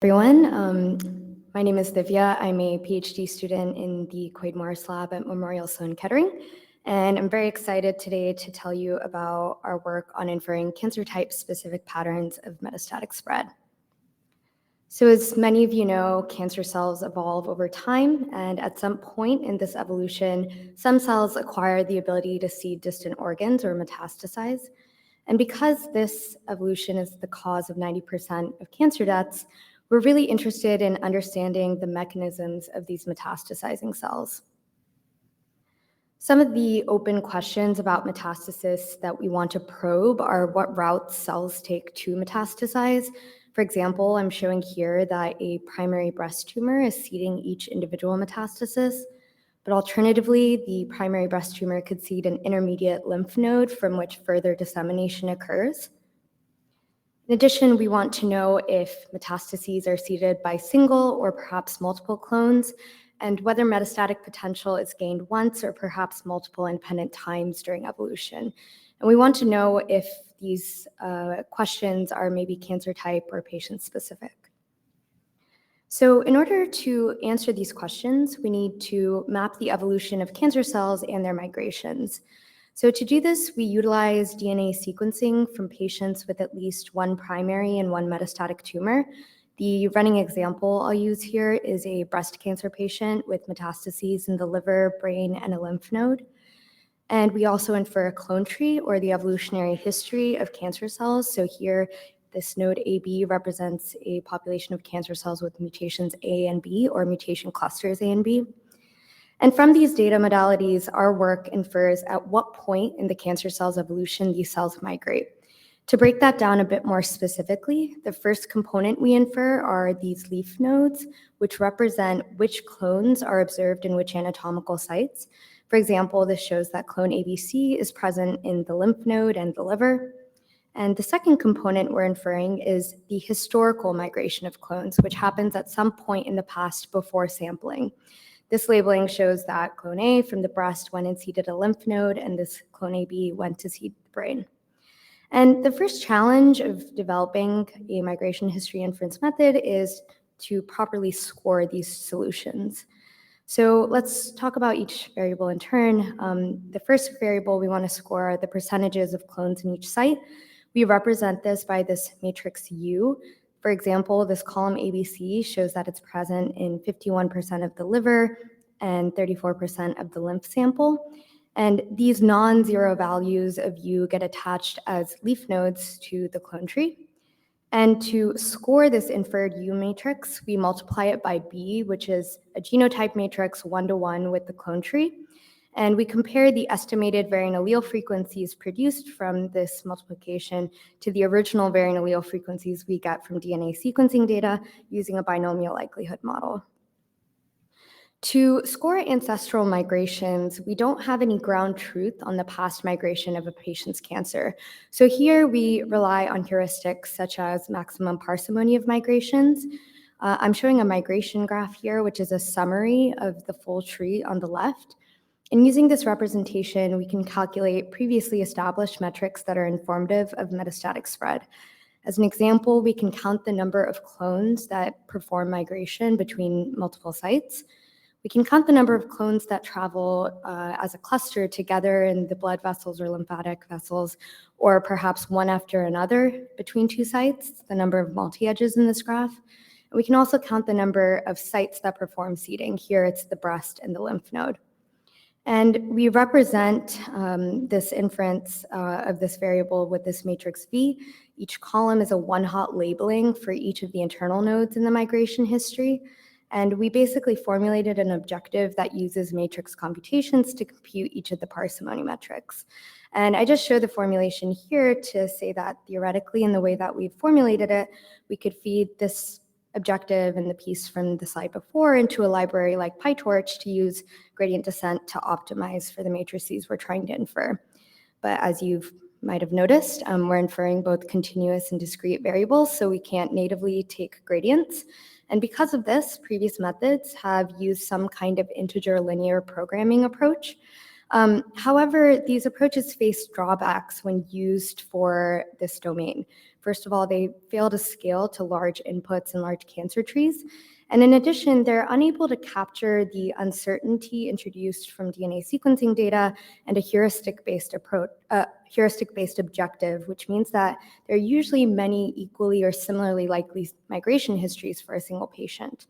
Everyone. My name is Divya. I'm a PhD student in the Quaid Morris Lab at Memorial Sloan Kettering, and I'm very excited today to tell you about our work on inferring cancer type-specific patterns of metastatic spread. So as many of you know, cancer cells evolve over time, and at some point in this evolution, some cells acquire the ability to see distant organs or metastasize. And because this evolution is the cause of 90% of cancer deaths, we're really interested in understanding the mechanisms of these metastasizing cells. Some of the open questions about metastasis that we want to probe are what routes cells take to metastasize. For example, I'm showing here that a primary breast tumor is seeding each individual metastasis, but alternatively, the primary breast tumor could seed an intermediate lymph node from which further dissemination occurs. In addition, we want to know if metastases are seeded by single or perhaps multiple clones, and whether metastatic potential is gained once or perhaps multiple independent times during evolution. And we want to know if these questions are maybe cancer type or patient specific. So in order to answer these questions, we need to map the evolution of cancer cells and their migrations. So to do this, we utilize DNA sequencing from patients with at least one primary and one metastatic tumor. The running example I'll use here is a breast cancer patient with metastases in the liver, brain, and a lymph node. And we also infer a clone tree, or the evolutionary history of cancer cells. So here, this node AB represents a population of cancer cells with mutations A and B, or mutation clusters A and B. And from these data modalities, our work infers at what point in the cancer cell's evolution these cells migrate. To break that down a bit more specifically, the first component we infer are these leaf nodes, which represent which clones are observed in which anatomical sites. For example, this shows that clone ABC is present in the lymph node and the liver. And the second component we're inferring is the historical migration of clones, which happens at some point in the past before sampling. This labeling shows that clone A from the breast went and seeded a lymph node, and this clone AB went to seed the brain. And the first challenge of developing a migration history inference method is to properly score these solutions. So let's talk about each variable in turn. The first variable we want to score are the percentages of clones in each site. We represent this by this matrix U. For example, this column ABC shows that it's present in 51% of the liver and 34% of the lymph sample. And these non-zero values of U get attached as leaf nodes to the clone tree. And to score this inferred U matrix, we multiply it by B, which is a genotype matrix 1-to-1 with the clone tree. And we compare the estimated variant allele frequencies produced from this multiplication to the original variant allele frequencies we get from DNA sequencing data using a binomial likelihood model. To score ancestral migrations, we don't have any ground truth on the past migration of a patient's cancer. So here we rely on heuristics such as maximum parsimony of migrations. I'm showing a migration graph here, which is a summary of the full tree on the left. And using this representation, we can calculate previously established metrics that are informative of metastatic spread. As an example, we can count the number of clones that perform migration between multiple sites. We can count the number of clones that travel as a cluster together in the blood vessels or lymphatic vessels, or perhaps one after another between two sites, the number of multi-edges in this graph. And we can also count the number of sites that perform seeding. Here it's the breast and the lymph node. And we represent this inference of this variable with this matrix V. Each column is a one-hot labeling for each of the internal nodes in the migration history. And we basically formulated an objective that uses matrix computations to compute each of the parsimony metrics. And I just show the formulation here to say that theoretically, in the way that we've formulated it, we could feed this objective and the piece from the slide before into a library like PyTorch to use gradient descent to optimize for the matrices we're trying to infer. But as you might have noticed, we're inferring both continuous and discrete variables, so we can't natively take gradients. And because of this, previous methods have used some kind of integer linear programming approach. However, these approaches face drawbacks when used for this domain. First of all, they fail to scale to large inputs and large cancer trees. And in addition, they're unable to capture the uncertainty introduced from DNA sequencing data and a heuristic-based approach, heuristic-based objective, which means that there are usually many equally or similarly likely migration histories for a single patient.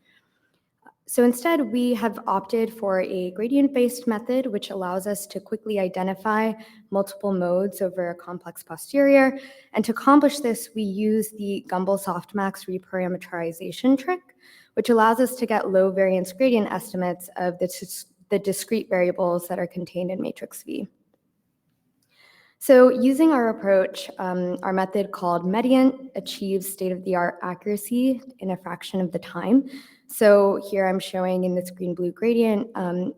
So instead, we have opted for a gradient-based method, which allows us to quickly identify multiple modes over a complex posterior. And to accomplish this, we use the Gumbel softmax reparameterization trick, which allows us to get low variance gradient estimates of the discrete variables that are contained in matrix V. So using our approach, our method called Mediant achieves state-of-the-art accuracy in a fraction of the time. So here I'm showing in this green-blue gradient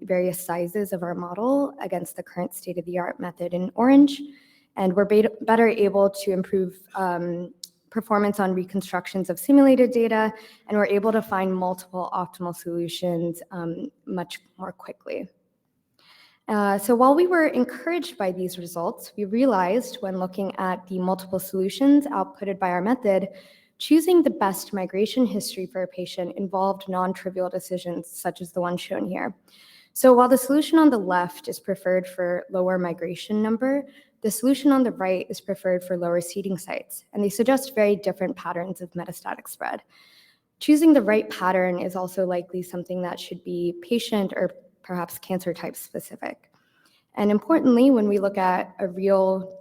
various sizes of our model against the current state-of-the-art method in orange. And we're better able to improve performance on reconstructions of simulated data, and we're able to find multiple optimal solutions much more quickly. So while we were encouraged by these results, we realized when looking at the multiple solutions outputted by our method, choosing the best migration history for a patient involved non-trivial decisions, such as the one shown here. So while the solution on the left is preferred for lower migration number, the solution on the right is preferred for lower seeding sites, and they suggest very different patterns of metastatic spread. Choosing the right pattern is also likely something that should be patient or perhaps cancer type specific. And importantly, when we look at a real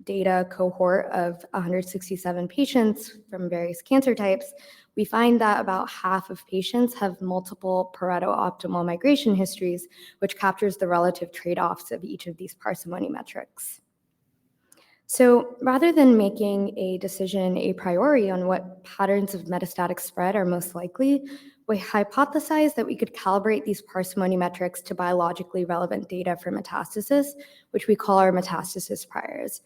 data cohort of 167 patients from various cancer types, we find that about half of patients have multiple Pareto optimal migration histories, which captures the relative trade-offs of each of these parsimony metrics. So rather than making a decision a priori on what patterns of metastatic spread are most likely, we hypothesized that we could calibrate these parsimony metrics to biologically relevant data for metastasis, which we call our metastasis priors.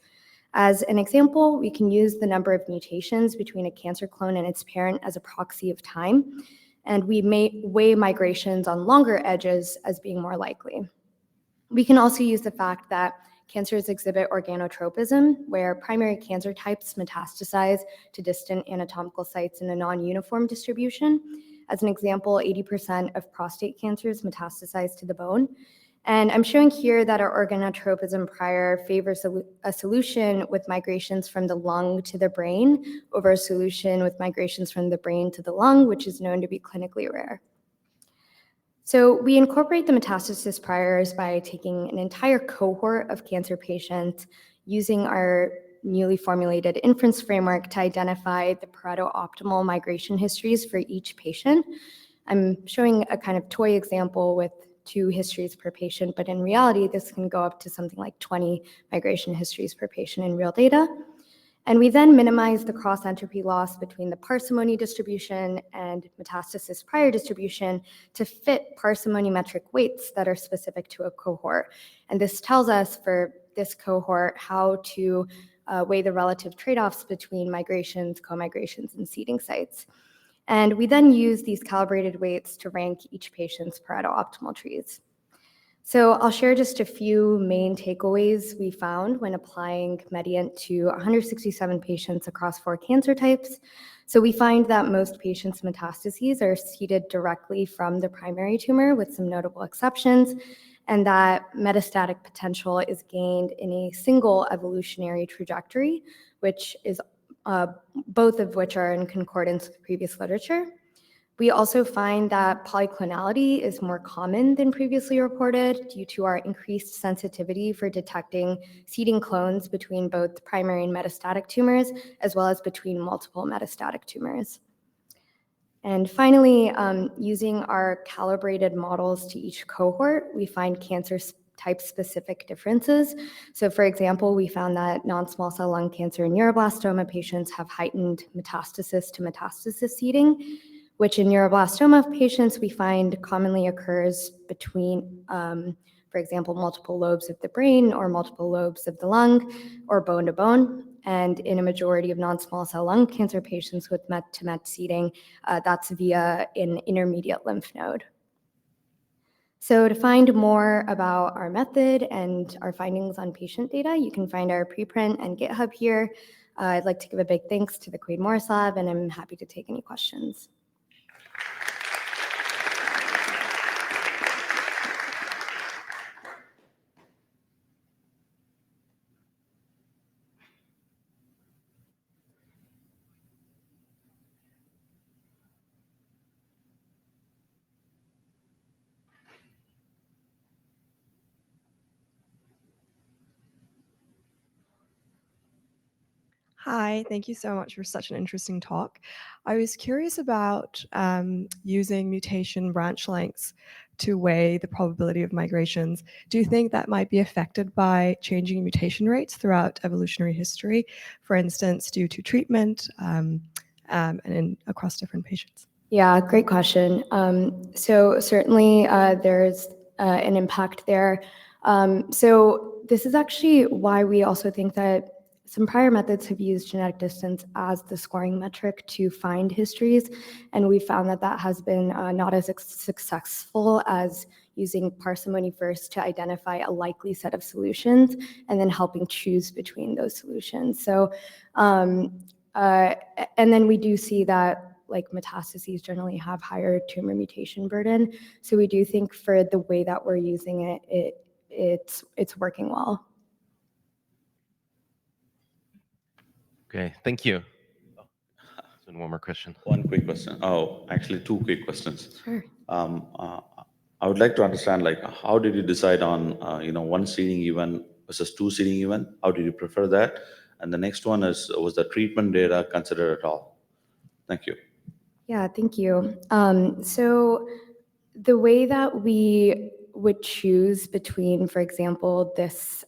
As an example, we can use the number of mutations between a cancer clone and its parent as a proxy of time, and we may weigh migrations on longer edges as being more likely. We can also use the fact that cancers exhibit organotropism, where primary cancer types metastasize to distant anatomical sites in a non-uniform distribution. As an example, 80% of prostate cancers metastasize to the bone. And I'm showing here that our organotropism prior favors a solution with migrations from the lung to the brain over a solution with migrations from the brain to the lung, which is known to be clinically rare. So we incorporate the metastasis priors by taking an entire cohort of cancer patients using our newly formulated inference framework to identify the Pareto optimal migration histories for each patient. I'm showing a kind of toy example with 2 histories per patient, but in reality, this can go up to something like 20 migration histories per patient in real data. And we then minimize the cross-entropy loss between the parsimony distribution and metastasis prior distribution to fit parsimony metric weights that are specific to a cohort. And this tells us for this cohort how to weigh the relative trade-offs between migrations, co-migrations, and seeding sites. And we then use these calibrated weights to rank each patient's Pareto optimal trees. So I'll share just a few main takeaways we found when applying Mediant to 167 patients across 4 cancer types. So we find that most patients' metastases are seeded directly from the primary tumor, with some notable exceptions, and that metastatic potential is gained in a single evolutionary trajectory, which is both of which are in concordance with previous literature. We also find that polyclonality is more common than previously reported due to our increased sensitivity for detecting seeding clones between both primary and metastatic tumors, as well as between multiple metastatic tumors. And finally, using our calibrated models to each cohort, we find cancer type-specific differences. So for example, we found that non-small cell lung cancer and neuroblastoma patients have heightened metastasis to metastasis seeding, which in neuroblastoma patients we find commonly occurs between, for example, multiple lobes of the brain or multiple lobes of the lung or bone to bone. And in a majority of non-small cell lung cancer patients with MET-to-MET seeding, that's via an intermediate lymph node. So to find more about our method and our findings on patient data, you can find our preprint and GitHub here. I'd like to give a big thanks to the Quaid Morris Lab, and I'm happy to take any questions. Hi, thank you so much for such an interesting talk. I was curious about using mutation branch lengths to weigh the probability of migrations. Do you think that might be affected by changing mutation rates throughout evolutionary history, for instance, due to treatment and across different patients? Yeah, great question. So certainly there's an impact there. So this is actually why we also think that some prior methods have used genetic distance as the scoring metric to find histories, and we found that that has been not as successful as using parsimony first to identify a likely set of solutions and then helping choose between those solutions. So, and then we do see that like metastases generally have higher tumor mutation burden. So we do think for the way that we're using it, it's working well. Okay, thank you. And one more question. One quick question. Oh, actually, two quick questions. Sure. I would like to understand, like, how did you decide on, one seeding event versus two seeding event? How did you prefer that? And the next one is, was the treatment data considered at all? Thank you. Yeah, thank you. So the way that we would choose between, for example, this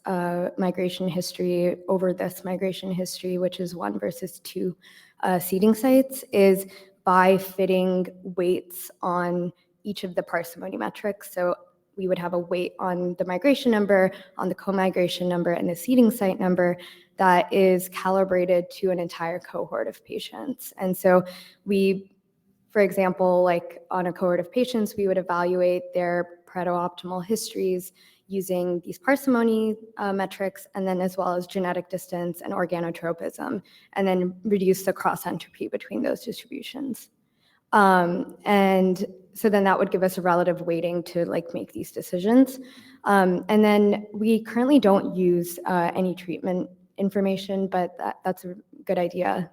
migration history over this migration history, which is 1 versus 2 seeding sites, is by fitting weights on each of the parsimony metrics. So we would have a weight on the migration number, on the co-migration number, and the seeding site number that is calibrated to an entire cohort of patients. And so we, for example, like on a cohort of patients, we would evaluate their Pareto-optimal histories using these parsimony metrics, and then as well as genetic distance and organotropism, and then reduce the cross-entropy between those distributions. And so then that would give us a relative weighting to like make these decisions. And then we currently don't use any treatment information, but that's a good idea